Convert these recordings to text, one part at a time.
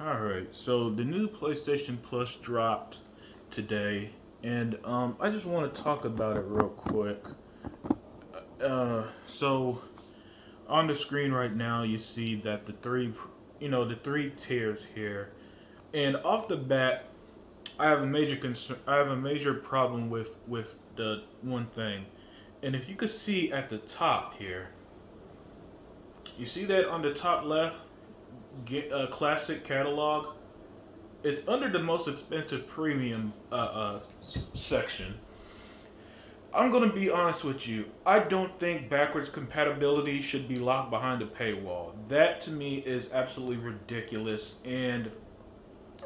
Alright, so the new PlayStation Plus dropped today, and I just want to talk about it real quick. So on the screen right now, you see that the three tiers here, and off the bat, I have a major concern. I have a major problem with the one thing, and if you could see at the top here, you see that on the top left, get a classic catalog. It's under the most expensive premium section. I'm gonna be honest with you. I don't think backwards compatibility should be locked behind a paywall. That to me is absolutely ridiculous. And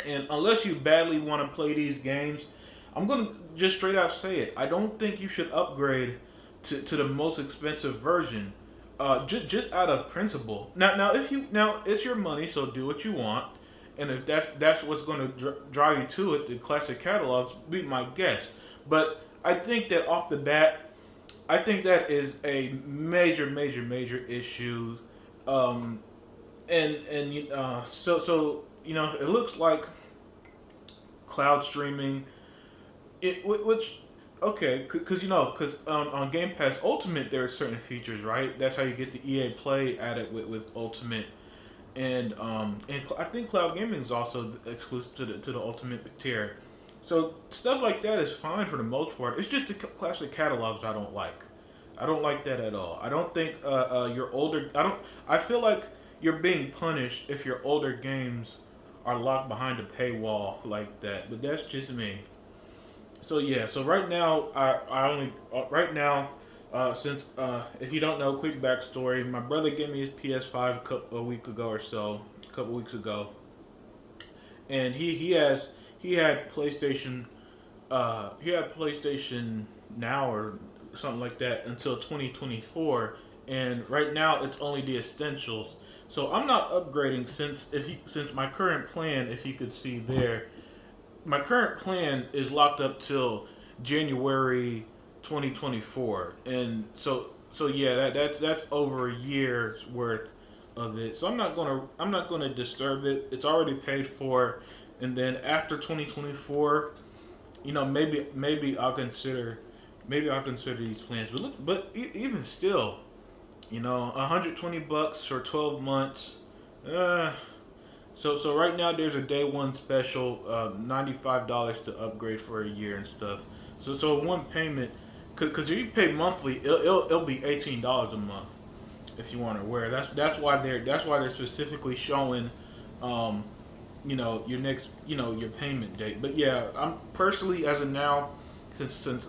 unless you badly want to play these games, I'm gonna just straight out say it. I don't think you should upgrade to the most expensive version. Just out of principle. Now it's your money, so do what you want. And if that's what's going to drive you to it, the classic catalogs be my guess. But I think that off the bat, I think that is a major issue. Um, and it looks like cloud streaming, which okay, because on Game Pass Ultimate there are certain features, right? That's how you get the EA Play added with Ultimate, and I think cloud gaming is also exclusive to the Ultimate tier. So stuff like that is fine for the most part. It's just the classic catalogs I don't like. I don't like that at all. I don't think your older. I don't. I feel like you're being punished if your older games are locked behind a paywall like that. But that's just me. So yeah. So right now, I only right now. Since if you don't know, quick backstory. My brother gave me his PS5 a week ago or so, a couple weeks ago, and he had PlayStation he had PlayStation Now or something like that until 2024, and right now it's only the essentials. So I'm not upgrading since my current plan, if you could see there, my current plan is locked up till January 2024, and so yeah, that's over a year's worth of it. So I'm not gonna disturb it. It's already paid for, and then after 2024, maybe I'll consider these plans. But look, even still, $120 for 12 months. Uh, so right now there's a day one special, $95 to upgrade for a year and stuff. So one payment, because if you pay monthly, it'll be $18 a month if you want to wear. That's why they're specifically showing, um, your next, your payment date. But yeah, I'm personally as of now, since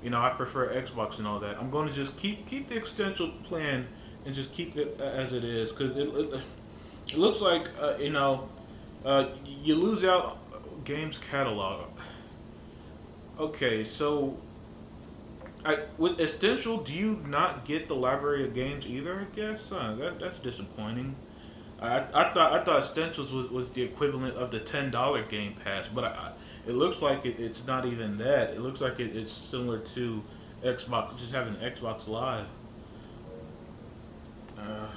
I prefer Xbox and all that. I'm going to just keep the extension plan and just keep it as it is because it looks like you lose out games catalog. Okay, so with Essential, do you not get the library of games either? I guess that's disappointing. I thought Essentials was the equivalent of the $10 Game Pass, but it looks like it's not even that. It looks like it's similar to Xbox, just having Xbox Live. Uh,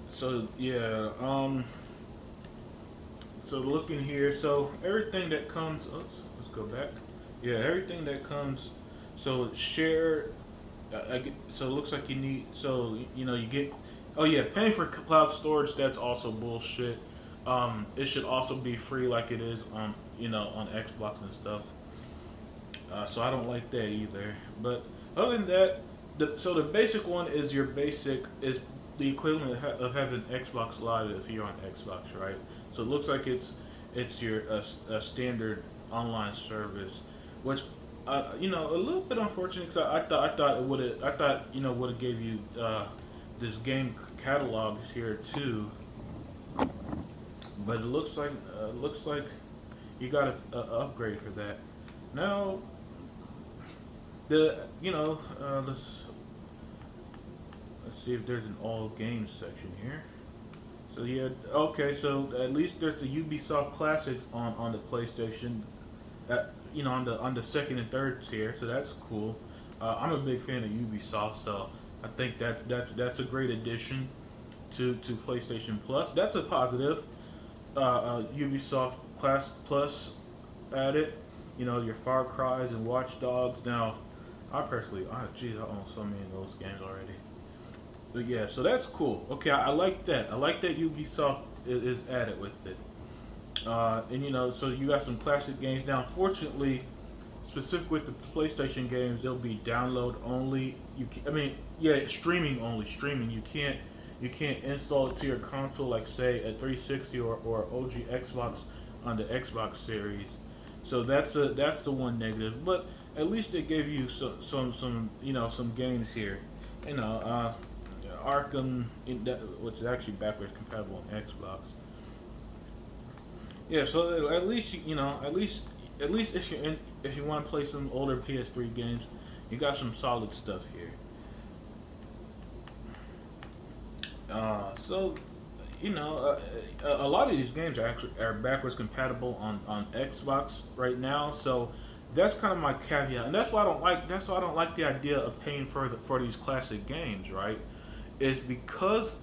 so yeah, so looking here, so everything that comes. Oops, let's go back. Yeah, everything that comes. So share. So it looks like you need. So you get. Oh yeah, paying for cloud storage. That's also bullshit. It should also be free like it is on on Xbox and stuff. So I don't like that either. But other than that, so the basic one is your basic is the equivalent of having Xbox Live if you're on Xbox, right? So it looks like it's your a standard online service, which a little bit unfortunate because I thought it would have would have gave you this game catalogs here too, but it looks like you got to upgrade for that. Now the let's see if there's an all games section here. So yeah, okay. So at least there's the Ubisoft classics on the PlayStation. On the second and third tier. So that's cool. I'm a big fan of Ubisoft, so I think that's a great addition to PlayStation Plus. That's a positive. Ubisoft Class Plus added. You know, your Far Cries and Watch Dogs. Now, geez, I own so many of those games already. But yeah, so that's cool. Okay, I like that. I like that Ubisoft is added with it. And you know, so you got some classic games. Now, unfortunately, specific with the PlayStation games, they'll be download only. I mean, yeah, streaming only. Streaming. You can't install it to your console like say a 360 or OG Xbox on the Xbox Series. So that's the one negative. But at least they gave you some some games here. You know, Arkham, which is actually backwards compatible on Xbox. Yeah, so at least at least if you want to play some older PS3 games, you got some solid stuff here. So a lot of these games are backwards compatible on Xbox right now. So that's kind of my caveat, and that's why I don't like the idea of paying for these classic games. Right? It's because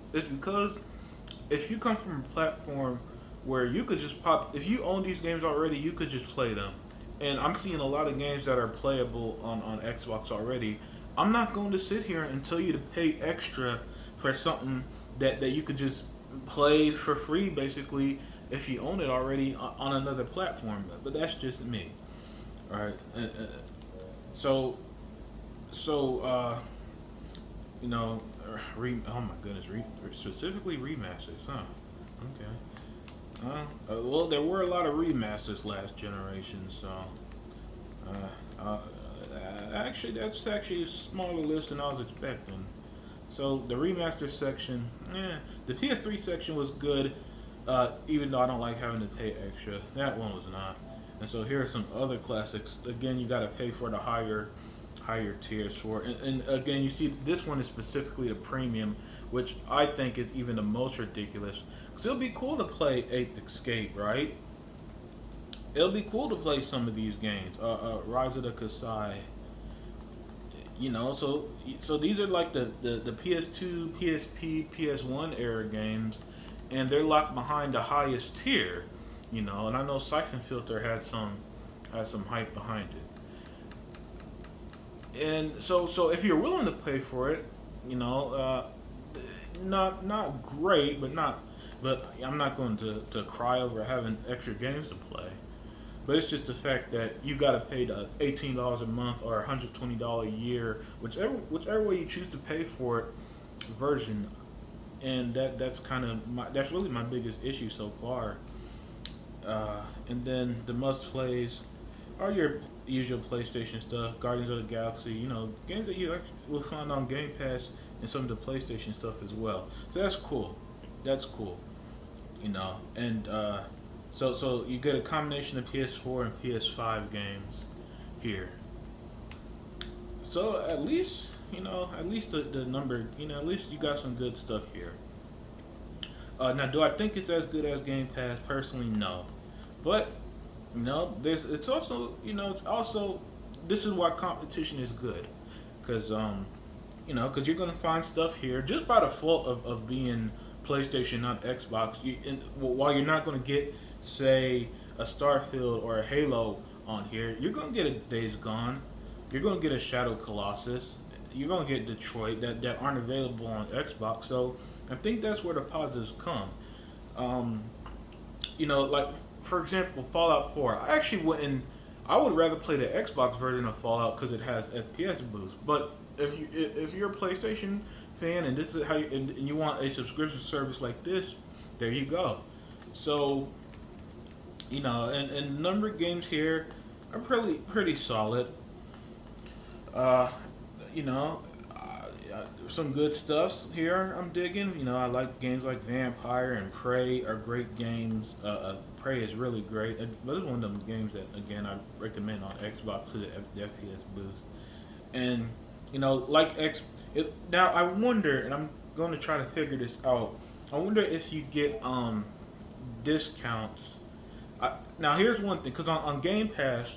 if you come from a platform where you could just pop, if you own these games already, you could just play them. And I'm seeing a lot of games that are playable on Xbox already. I'm not going to sit here and tell you to pay extra for something that you could just play for free, basically, if you own it already on another platform. But that's just me. All right. So, so, you know, oh my goodness, specifically remasters, huh? Okay. Well, there were a lot of remasters last generation, so uh, uh, actually, that's actually a smaller list than I was expecting. So the remaster section, the PS3 section was good, even though I don't like having to pay extra. That one was not. And so here are some other classics. Again, you got to pay for the higher tiers for. And again, you see this one is specifically the premium, which I think is even the most ridiculous. Cause it'll be cool to play Ape Escape, right? It'll be cool to play some of these games. Rise of the Kasai. So these are like the PS2, PSP, PS1 era games, and they're locked behind the highest tier. And I know Siphon Filter had some hype behind it. And so if you're willing to pay for it, not great, but I'm not going to cry over having extra games to play. But it's just the fact that you got to pay the $18 a month or $120 a year, whichever way you choose to pay for it, version, and that's really my biggest issue so far. And then the must plays are your usual PlayStation stuff, Guardians of the Galaxy, games that you actually will find on Game Pass and some of the PlayStation stuff as well. So that's cool. That's cool. And so you get a combination of PS4 and PS5 games here. So at least the number, at least you got some good stuff here. Now, do I think it's as good as Game Pass? Personally, no. But it's also this is why competition is good, because because you're gonna find stuff here just by default of being PlayStation, not Xbox. While you're not gonna get, say, a Starfield or a Halo on here, you're gonna get a Days Gone, you're gonna get a Shadow Colossus, you're gonna get Detroit that aren't available on Xbox. So I think that's where the positives come. Like for example, Fallout 4. I would rather play the Xbox version of Fallout because it has FPS boost. But if you're a PlayStation fan and this is how and you want a subscription service like this, there you go. So and number of games here are pretty solid. Uh, you know, some good stuffs here. I'm digging. I like games like Vampire and Prey are great games. Prey is really great. But it's one of them games that again I recommend on Xbox to the FPS boost. And like now I wonder, and I'm going to try to figure this out. I wonder if you get discounts. Now here's one thing, because on Game Pass,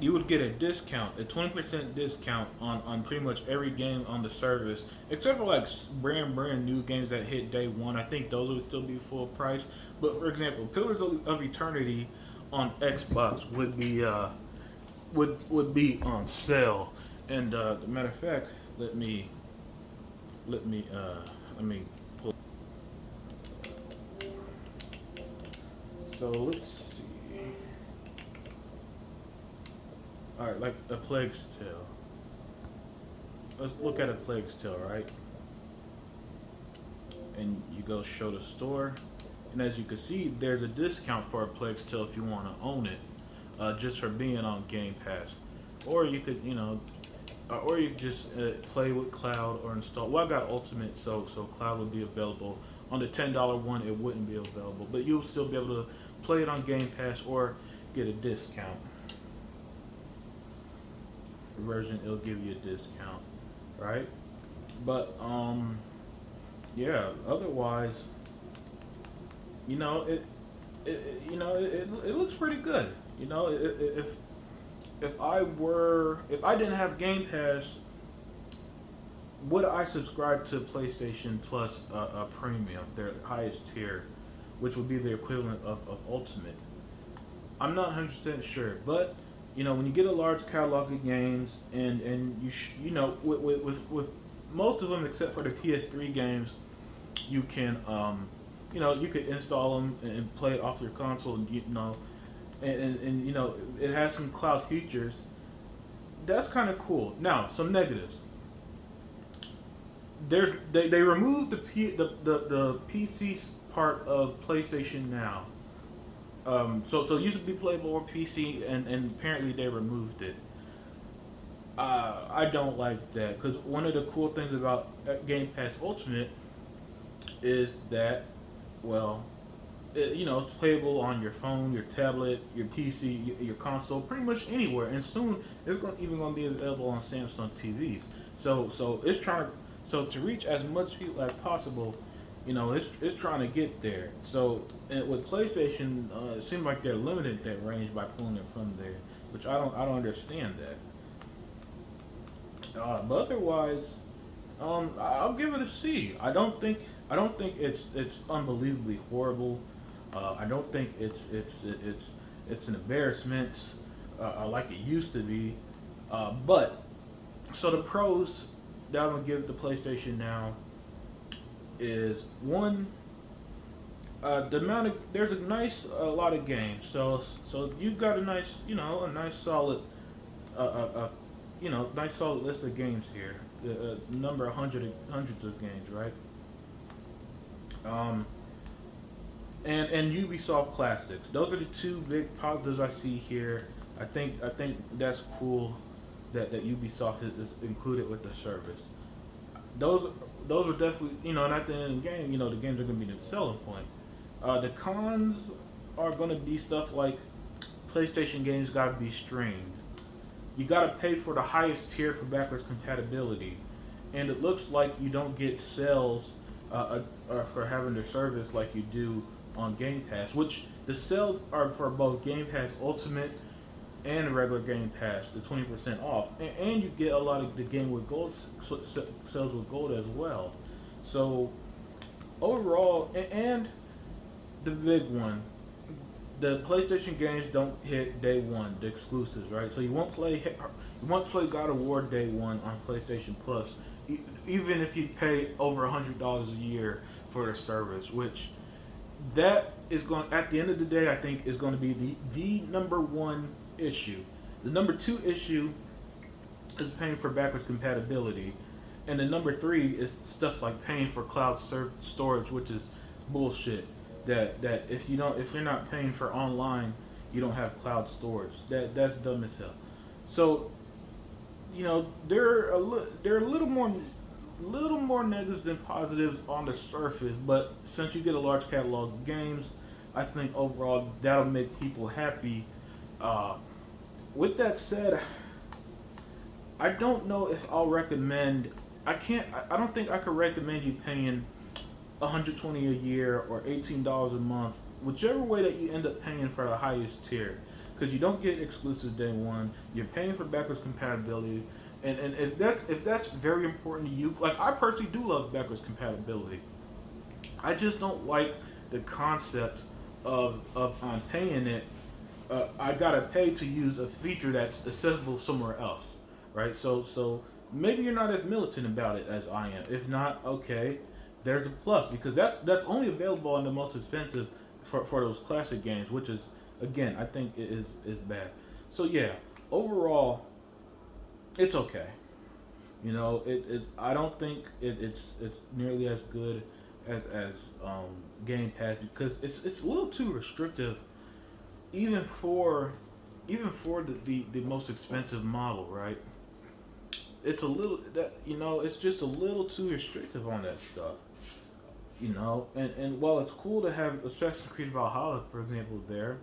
you would get a discount, a 20% discount on pretty much every game on the service, except for like brand new games that hit day one. I think those would still be full price. But for example, Pillars of Eternity on Xbox would be on sale. And matter of fact, let me let me pull. So let's see. All right, like a Plague's Tale. Let's look at a Plague's Tale, right? And you go show the store, and as you can see, there's a discount for a Plague's Tale if you want to own it, just for being on Game Pass. Or you could, or you could just play with Cloud or install. Well, I got Ultimate, so Cloud would be available. On the $10 one, it wouldn't be available, but you'll still be able to play it on Game Pass or get a discount. Version, it'll give you a discount, right? But yeah. Otherwise, you know, it looks pretty good. You know, if I didn't have Game Pass, would I subscribe to PlayStation Plus Premium, their highest tier, which would be the equivalent of Ultimate? I'm not 100% sure, but when you get a large catalog of games, and with most of them except for the PS3 games, you can you could install them and play it off your console, and it has some cloud features. That's kind of cool. Now, some negatives. They removed the PC part of PlayStation Now. So it used to be playable on PC, and apparently they removed it. I don't like that, because one of the cool things about Game Pass Ultimate is that, well, it's playable on your phone, your tablet, your PC, your console, pretty much anywhere. And soon it's even going to be available on Samsung TVs. So it's trying to, to reach as much people as possible. It's trying to get there. So with PlayStation, it seems like they're limited that range by pulling it from there, which I don't understand that. But otherwise, I'll give it a C. I don't think it's unbelievably horrible. I don't think it's an embarrassment like it used to be. But so the pros that I'm gonna give the PlayStation Now is one. There's a lot of games. So you got a nice solid uh, uh, uh, nice solid list of games here. The number hundreds of games, right? Um, and Ubisoft classics. Those are the two big positives I see here. I think that's cool that Ubisoft is included with the service. Those those are definitely, and at the end of the game, the games are going to be the selling point. The cons are going to be stuff like PlayStation games got to be streamed. You got to pay for the highest tier for backwards compatibility, and it looks like you don't get sales for having the service like you do on Game Pass. Which the sales are for both Game Pass Ultimate and regular Game Pass, the 20% off, and you get a lot of the game with gold sales with gold as well. So overall, and the big one, the PlayStation games don't hit day one, the exclusives, right? So you won't play God of War day one on PlayStation Plus, even if you pay over $100 a year for the service. Which that is going, at the end of the day, I think is going to be the number one issue. The number two issue is paying for backwards compatibility, and the number three is stuff like paying for cloud storage, which is bullshit. That if you're not paying for online, you don't have cloud storage. That's dumb as hell. So there are a little more negatives than positives on the surface, but since you get a large catalog of games, I think overall that'll make people happy. With that said, I don't know if I'll recommend. I don't think I could recommend you paying 120 a year or $18 a month, whichever way that you end up paying for the highest tier. because you don't get exclusives day one. You're paying for backwards compatibility, and if that's very important to you, like I personally do love backwards compatibility. I just don't like the concept of I'm paying it. I gotta pay to use a feature that's accessible somewhere else, right? So maybe you're not as militant about it as I am. If not, okay, there's a plus because that's only available on the most expensive for those classic games, which is again I think it is bad. So yeah, overall it's okay. It I don't think it's nearly as good as Game Pass because it's a little too restrictive even for the most expensive model, right? It's a little that it's just a little too restrictive on that stuff. And while it's cool to have Assassin's Creed Valhalla, for example, there,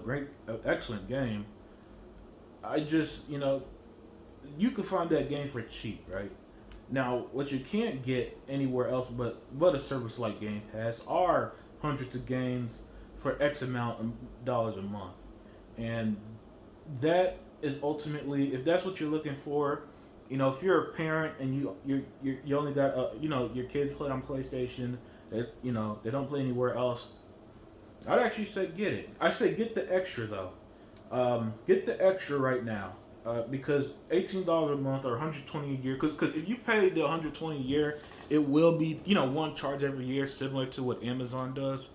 great, excellent game. I just you can find that game for cheap, right? Now, what you can't get anywhere else but a service like Game Pass are hundreds of games for X amount of dollars a month, and that is ultimately if that's what you're looking for. If you're a parent and you only got your kids play on PlayStation, that they don't play anywhere else. I'd actually say get it. I say get the extra though. Get the extra right now. Because $18 a month or 120 a year. Because if you pay the 120 a year, it will be one charge every year, similar to what Amazon does.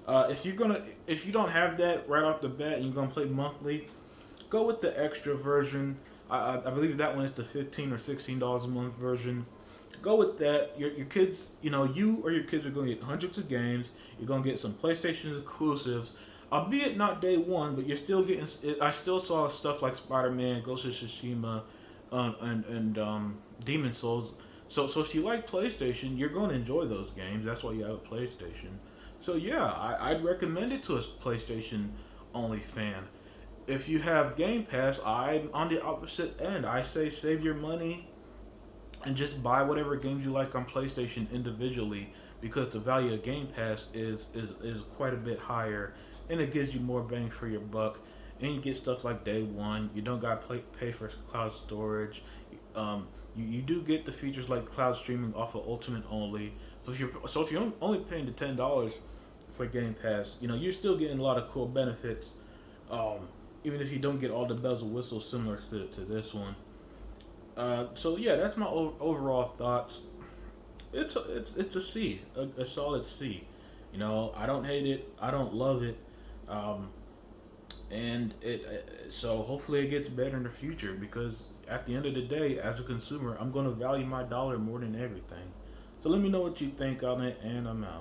If you don't have that right off the bat and you're gonna play monthly, go with the extra version. I believe that one is the $15 or $16 a month version. Go with that. Your kids, you or your kids are going to get hundreds of games. You're going to get some PlayStation exclusives, albeit not day one, but you're still getting. I still saw stuff like Spider Man, Ghost of Tsushima, and Demon Souls. So if you like PlayStation, you're going to enjoy those games. That's why you have a PlayStation. So yeah, I'd recommend it to a PlayStation only fan. If you have Game Pass, I'm on the opposite end. I say save your money and just buy whatever games you like on PlayStation individually because the value of Game Pass is quite a bit higher and it gives you more bang for your buck. And you get stuff like Day One. You don't got to pay for cloud storage. You do get the features like cloud streaming off of Ultimate only. So if you're only paying the $10 for Game Pass, you're still getting a lot of cool benefits. Um, Even if you don't get all the bells and whistles similar to this one. So yeah, that's my overall thoughts. It's a C, a solid C. I don't hate it, I don't love it, um, and so hopefully it gets better in the future because at the end of the day, as a consumer, I'm going to value my dollar more than everything. So let me know what you think on it, and I'm out.